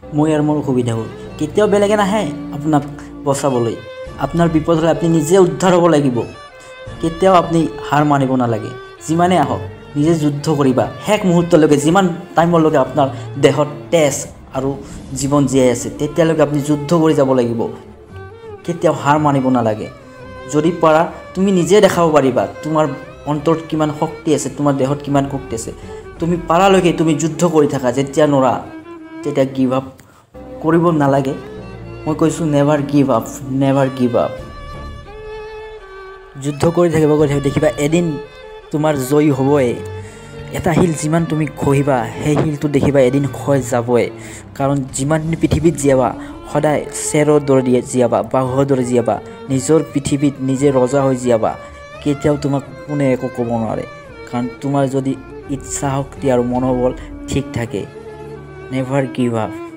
মই আৰু মোৰ অসুবিধা হ'ল কেতিয়াও বেলেগে নাহে আপোনাক বচাবলৈ আপোনাৰ বিপদ হ'লে আপুনি নিজে উদ্ধাৰ হ'ব লাগিব কেতিয়াও আপুনি হাৰ মানিব নালাগে যিমানে আহক নিজে যুদ্ধ কৰিবা শেষ মুহূৰ্তলৈকে যিমান টাইমলৈকে আপোনাৰ দেহত তেজ আৰু জীৱন জীয়াই আছে তেতিয়ালৈকে আপুনি যুদ্ধ কৰি যাব লাগিব কেতিয়াও হাৰ মানিব নালাগে যদি পাৰা তুমি নিজে দেখাব পাৰিবা তোমাৰ অন্তৰত কিমান শক্তি আছে তোমাৰ দেহত কিমান শক্তি আছে তুমি পাৰালৈকে তুমি যুদ্ধ কৰি থাকা যেতিয়া নৰা তেতিয়া গিভ আপ কৰিব নালাগে মই কৈছোঁ নেভাৰ গিভ আপ যুদ্ধ কৰি থাকিব দেখিবা এদিন তোমাৰ জয় হ'বই এটা শিল যিমান তুমি খহিবা সেই শিলটো দেখিবা এদিন ক্ষয় যাবই কাৰণ যিমান তুমি পৃথিৱীত জীয়াবা সদায় চেৰৰ দৰে জীয়াবা বাঘৰ দৰে জীয়াবা নিজৰ পৃথিৱীত নিজে ৰজা হৈ জীয়াবা কেতিয়াও তোমাক কোনে একো ক'ব নোৱাৰে কাৰণ তোমাৰ যদি ইচ্ছা শক্তি আৰু মনোবল ঠিক থাকে নেভাৰ গিভ আপ